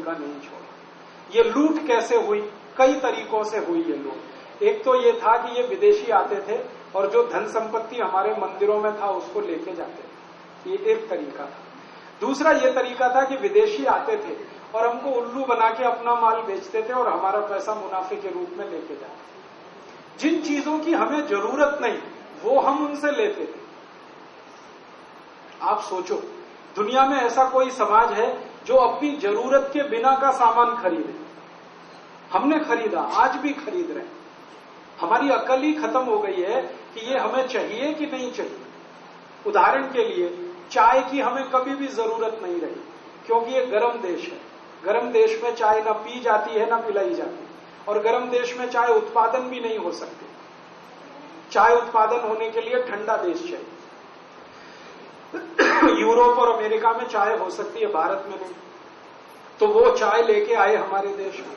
अधूरा नहीं छोड़ा। ये लूट कैसे हुई? कई तरीकों से हुई ये लूट। एक तो ये था कि ये विदेशी आते थे और जो धन संपत्ति हमारे मंदिरों में था उसको लेके जाते थे, ये एक तरीका था। दूसरा ये तरीका था कि विदेशी आते थे और हमको उल्लू बना के अपना माल बेचते थे और हमारा पैसा मुनाफे के रूप में लेके जाते थे। जिन चीजों की हमें जरूरत नहीं वो हम उनसे लेते थे। आप सोचो, दुनिया में ऐसा कोई समाज है जो अपनी जरूरत के बिना का सामान खरीदे? हमने खरीदा, आज भी खरीद रहे हैं। हमारी अकल ही खत्म हो गई है कि ये हमें चाहिए कि नहीं चाहिए। उदाहरण के लिए चाय की हमें कभी भी जरूरत नहीं रही, क्योंकि ये गर्म देश है। गर्म देश में चाय ना पी जाती है ना पिलाई जाती है, और गर्म देश में चाय उत्पादन भी नहीं हो सकती। चाय उत्पादन होने के लिए ठंडा देश चाहिए। यूरोप और अमेरिका में चाय हो सकती है, भारत में नहीं। तो वो चाय लेके आए हमारे देश में।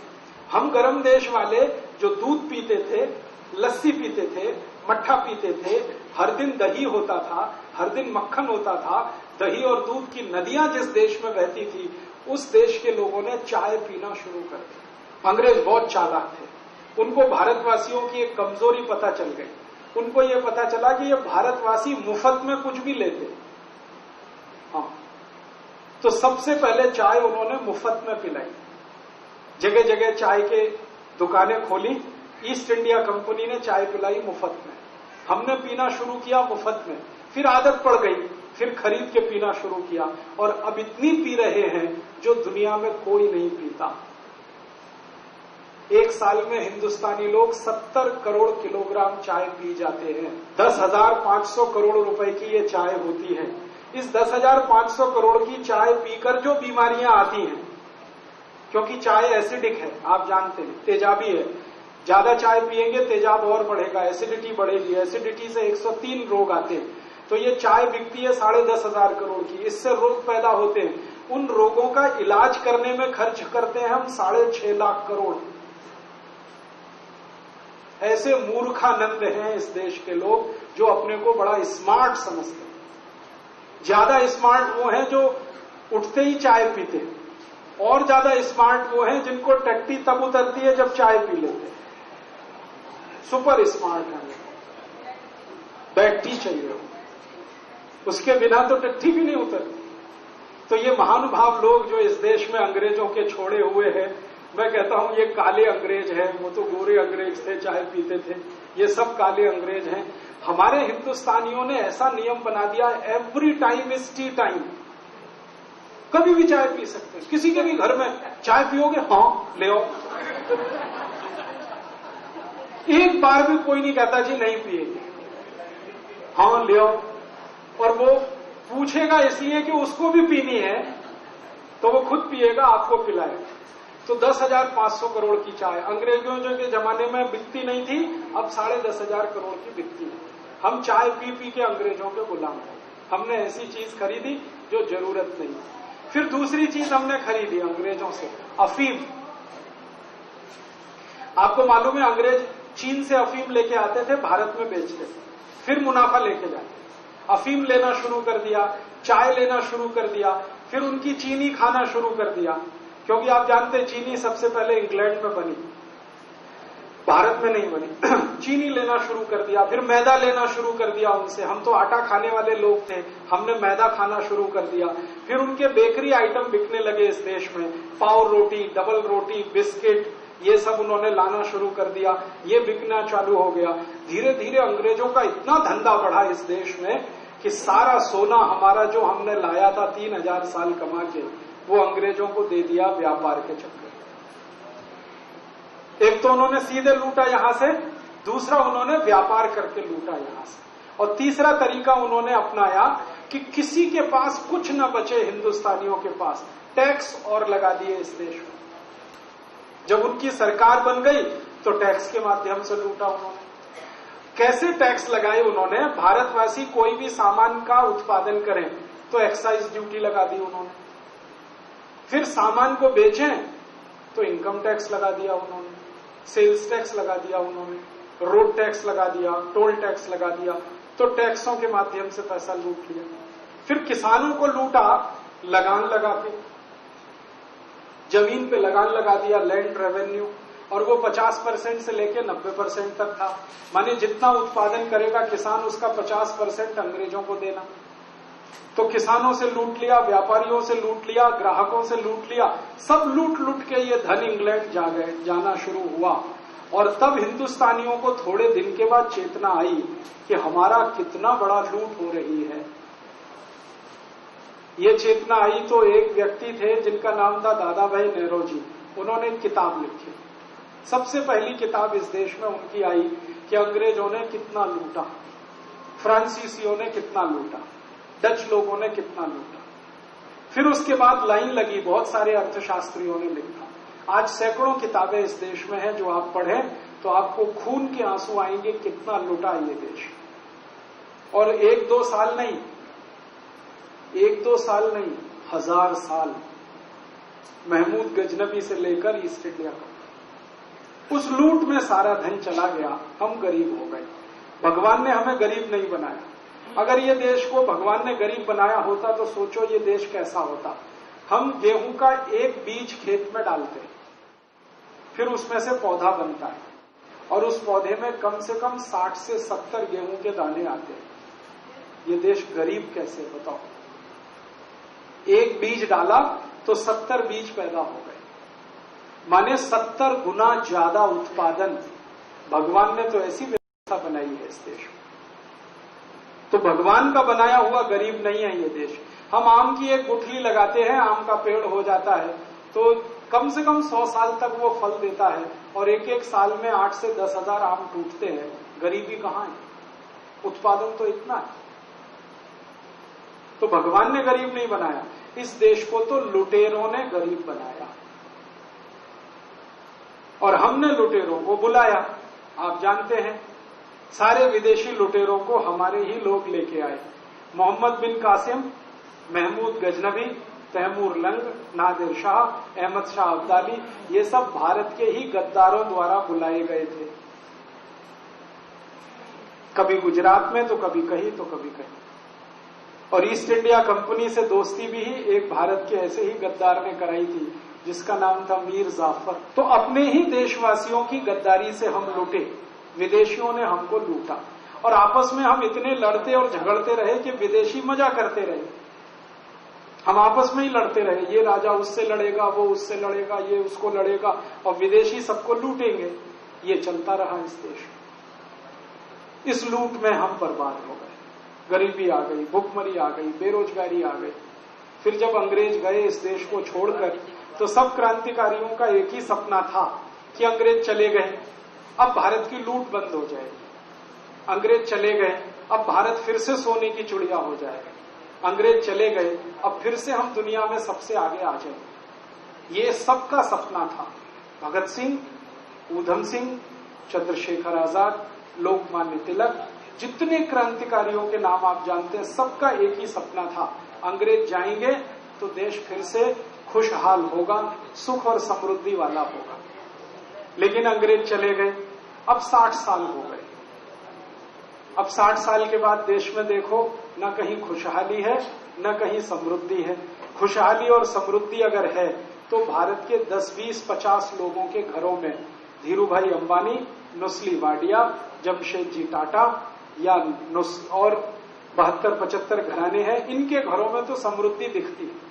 हम गर्म देश वाले जो दूध पीते थे, लस्सी पीते थे, मट्ठा पीते थे, हर दिन दही होता था, हर दिन मक्खन होता था, दही और दूध की नदियां जिस देश में बहती थी उस देश के लोगों ने चाय पीना शुरू कर दिया। अंग्रेज बहुत चालाक थे, उनको भारतवासियों की एक कमजोरी पता चल गई। उनको ये पता चला कि ये भारतवासी मुफ्त में कुछ भी लेते। हाँ, तो सबसे पहले चाय उन्होंने मुफ्त में पिलाई। जगह जगह चाय के दुकानें खोली, ईस्ट इंडिया कंपनी ने चाय पिलाई मुफ्त में। हमने पीना शुरू किया मुफ्त में, फिर आदत पड़ गई, फिर खरीद के पीना शुरू किया, और अब इतनी पी रहे हैं जो दुनिया में कोई नहीं पीता। एक साल में हिंदुस्तानी लोग 70 करोड़ किलोग्राम चाय पी जाते हैं। 10,500 करोड़ रुपए की ये चाय होती है। इस 10,500 करोड़ की चाय पीकर जो बीमारियां आती हैं, क्योंकि चाय एसिडिक है, आप जानते हैं, तेजाबी है। ज्यादा चाय पिएंगे तेजाब और बढ़ेगा, एसिडिटी बढ़ेगी। एसिडिटी से 103 रोग आते हैं। तो ये चाय बिकती है 10,500 करोड़ की, इससे रोग पैदा होते हैं। उन रोगों का इलाज करने में खर्च करते हैं हम 6.5 लाख करोड़। ऐसे मूर्खानंद हैं इस देश के लोग जो अपने को बड़ा स्मार्ट समझते हैं। ज्यादा स्मार्ट वो हैं जो उठते ही चाय पीते हैं, और ज्यादा स्मार्ट वो हैं जिनको टट्टी तब उतरती है जब चाय पी लेते हैं। सुपर स्मार्ट है, बैठी चाहिए हो, उसके बिना तो टट्टी भी नहीं उतरती। तो ये महानुभाव लोग जो इस देश में अंग्रेजों के छोड़े हुए हैं, मैं कहता हूं ये काले अंग्रेज हैं। वो तो गोरे अंग्रेज थे, चाय पीते थे, ये सब काले अंग्रेज हैं। हमारे हिंदुस्तानियों ने ऐसा नियम बना दिया, every time is T time. कभी भी चाय पी सकते हैं, किसी के भी घर में चाय पियोगे, हाँ ले आओ। एक बार भी कोई नहीं कहता जी नहीं पिएंगे, हाँ ले आओ। और वो पूछेगा इसलिए कि उसको भी पीनी है, तो वो खुद पिएगा, आपको पिलाएगा। तो 10,500 करोड़ की चाय अंग्रेजों के जमाने में बिकती नहीं थी, अब 10,500 करोड़ की बिकती है। हम चाय पी पी के अंग्रेजों के गुलाम हैं। हमने ऐसी चीज खरीदी जो जरूरत नहीं। फिर दूसरी चीज हमने खरीदी अंग्रेजों से, अफीम। आपको मालूम है अंग्रेज चीन से अफीम लेके आते थे, भारत में बेचते थे, फिर मुनाफा लेके जाते। अफीम लेना शुरू कर दिया, चाय लेना शुरू कर दिया, फिर उनकी चीनी खाना शुरू कर दिया, क्योंकि आप जानते हैं चीनी सबसे पहले इंग्लैंड में बनी, भारत में नहीं बनी। चीनी लेना शुरू कर दिया, फिर मैदा लेना शुरू कर दिया उनसे। हम तो आटा खाने वाले लोग थे, हमने मैदा खाना शुरू कर दिया। फिर उनके बेकरी आइटम बिकने लगे इस देश में, पाव रोटी, डबल रोटी, बिस्किट, ये सब उन्होंने लाना शुरू कर दिया, ये बिकना चालू हो गया। धीरे धीरे अंग्रेजों का इतना धंधा बढ़ा इस देश में कि सारा सोना हमारा जो हमने लाया था 3,000 साल कमा के, वो अंग्रेजों को दे दिया व्यापार के चक्कर। एक तो उन्होंने सीधे लूटा यहां से, दूसरा उन्होंने व्यापार करके लूटा यहां से, और तीसरा तरीका उन्होंने अपनाया कि किसी के पास कुछ न बचे हिंदुस्तानियों के पास, टैक्स और लगा दिए इस देश में। जब उनकी सरकार बन गई तो टैक्स के माध्यम से लूटा उन्होंने। कैसे टैक्स लगाए उन्होंने? भारतवासी कोई भी सामान का उत्पादन करें तो एक्साइज ड्यूटी लगा दी उन्होंने, फिर सामान को बेचें तो इनकम टैक्स लगा दिया उन्होंने, सेल्स टैक्स लगा दिया उन्होंने, रोड टैक्स लगा दिया, टोल टैक्स लगा दिया। तो टैक्सों के माध्यम से पैसा लूट लिया। फिर किसानों को लूटा लगान लगा के। जमीन पे लगान लगा दिया, लैंड रेवेन्यू, और वो 50% से लेके 90% तक था। माने जितना उत्पादन करेगा किसान उसका 50% अंग्रेजों को देना। तो किसानों से लूट लिया, व्यापारियों से लूट लिया, ग्राहकों से लूट लिया, सब लूट लूट के ये धन इंग्लैंड जाना शुरू हुआ। और तब हिंदुस्तानियों को थोड़े दिन के बाद चेतना आई कि हमारा कितना बड़ा लूट हो रही है। ये चेतना आई तो एक व्यक्ति थे जिनका नाम था दादा भाई नेहरूजी। उन्होंने एक किताब लिखी, सबसे पहली किताब इस देश में उनकी आई कि अंग्रेजों ने कितना लूटा, फ्रांसीसियों ने कितना लूटा, डच लोगों ने कितना लूटा। फिर उसके बाद लाइन लगी, बहुत सारे अर्थशास्त्रियों ने लिखा। आज सैकड़ों किताबें इस देश में हैं, जो आप पढ़ें तो आपको खून के आंसू आएंगे, कितना लूटा ये देश। और एक दो साल नहीं, 1000 साल, महमूद गजनबी से लेकर ईस्ट इंडिया का, उस लूट में सारा धन चला गया, हम गरीब हो गए। भगवान ने हमें गरीब नहीं बनाया। अगर ये देश को भगवान ने गरीब बनाया होता तो सोचो ये देश कैसा होता। हम गेहूं का एक बीज खेत में डालते हैं, फिर उसमें से पौधा बनता है, और उस पौधे में कम से कम 60 से 70 गेहूं के दाने आते हैं। ये देश गरीब कैसे, बताओ। एक बीज डाला तो 70 बीज पैदा हो गए, माने 70 गुना ज्यादा उत्पादन। भगवान ने तो ऐसी व्यवस्था बनाई है इस देश में। तो भगवान का बनाया हुआ गरीब नहीं है ये देश। हम आम की एक गुठली लगाते हैं, आम का पेड़ हो जाता है, तो कम से कम 100 साल तक वो फल देता है, और एक एक साल में 8 से 10 हजार आम टूटते हैं। गरीबी कहां है? उत्पादन तो इतना है। तो भगवान ने गरीब नहीं बनाया, इस देश को तो लुटेरों ने गरीब बनाया, और हमने लुटेरों को बुलाया। आप जानते हैं, सारे विदेशी लुटेरों को हमारे ही लोग लेके आए। मोहम्मद बिन कासिम, महमूद गजनबी, तैमूर लंग, नादिर शाह, अहमद शाह अब्दाली, ये सब भारत के ही गद्दारों द्वारा बुलाए गए थे। कभी गुजरात में तो कभी कहीं तो कभी कहीं। और ईस्ट इंडिया कंपनी से दोस्ती भी ही एक भारत के ऐसे ही गद्दार ने कराई थी, जिसका नाम था मीर जाफर। तो अपने ही देशवासियों की गद्दारी से हम लूटे, विदेशियों ने हमको लूटा। और आपस में हम इतने लड़ते और झगड़ते रहे कि विदेशी मजा करते रहे। हम आपस में ही लड़ते रहे, ये राजा उससे लड़ेगा, वो उससे लड़ेगा, ये उसको लड़ेगा, और विदेशी सबको लूटेंगे। ये चलता रहा इस देश में। इस लूट में हम बर्बाद हो गए। गरीबी आ गई, भुखमरी आ गई, बेरोजगारी आ गई। फिर जब अंग्रेज गए इस देश को छोड़कर, तो सब क्रांतिकारियों का एक ही सपना था कि अंग्रेज चले गए, अब भारत की लूट बंद हो जाएगी। अंग्रेज चले गए, अब भारत फिर से सोने की चिड़िया हो जाएगा। अंग्रेज चले गए, अब फिर से हम दुनिया में सबसे आगे आ जाएंगे। ये सबका सपना था। भगत सिंह, ऊधम सिंह, चंद्रशेखर आजाद, लोकमान्य तिलक, जितने क्रांतिकारियों के नाम आप जानते हैं, सबका एक ही सपना था, अंग्रेज जाएंगे तो देश फिर से खुशहाल होगा, सुख और समृद्धि वाला होगा। लेकिन अंग्रेज चले गए, अब 60 साल हो गए। अब 60 साल के बाद देश में देखो, न कहीं खुशहाली है, न कहीं समृद्धि है। खुशहाली और समृद्धि अगर है तो भारत के 10, 20, 50 लोगों के घरों में धीरू भाई अंबानी, नुस्ली वाडिया, जमशेदजी टाटा या और 72-75 घराने हैं, इनके घरों में तो समृद्धि दिखती है।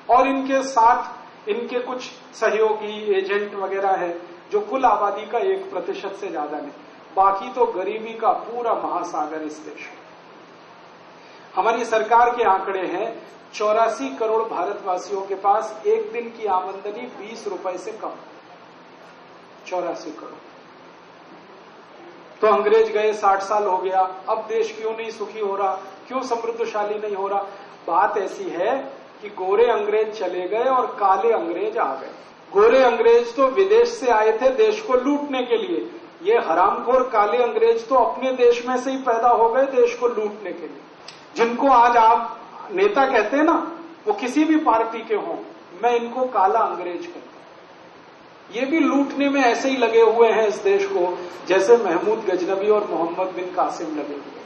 और इनके साथ इनके कुछ सहयोगी एजेंट वगैरह है, जो कुल आबादी का 1% से ज्यादा नहीं। बाकी तो गरीबी का पूरा महासागर इस देश में। हमारी सरकार के आंकड़े हैं, 84 करोड़ भारतवासियों के पास एक दिन की आमदनी 20 रुपए से कम। 84 करोड़। तो अंग्रेज गए, 60 साल हो गया, अब देश क्यों नहीं सुखी हो रहा, क्यों समृद्धशाली नहीं हो रहा? बात ऐसी है कि गोरे अंग्रेज चले गए और काले अंग्रेज आ गए। गोरे अंग्रेज तो विदेश से आए थे देश को लूटने के लिए, ये हरामखोर काले अंग्रेज तो अपने देश में से ही पैदा हो गए देश को लूटने के लिए। जिनको आज आप नेता कहते हैं ना, वो किसी भी पार्टी के हों, मैं इनको काला अंग्रेज कहता हूं। ये भी लूटने में ऐसे ही लगे हुए हैं इस देश को, जैसे महमूद गजनबी और मोहम्मद बिन कासिम लगे हुए।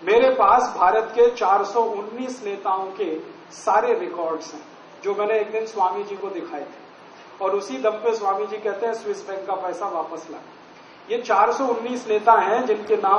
मेरे पास भारत के 419 नेताओं के सारे रिकॉर्ड्स हैं। जो मैंने एक दिन स्वामी जी को दिखाए थे, और उसी दम पे स्वामी जी कहते हैं स्विस बैंक का पैसा वापस ला। ये 419 नेता हैं जिनके नाम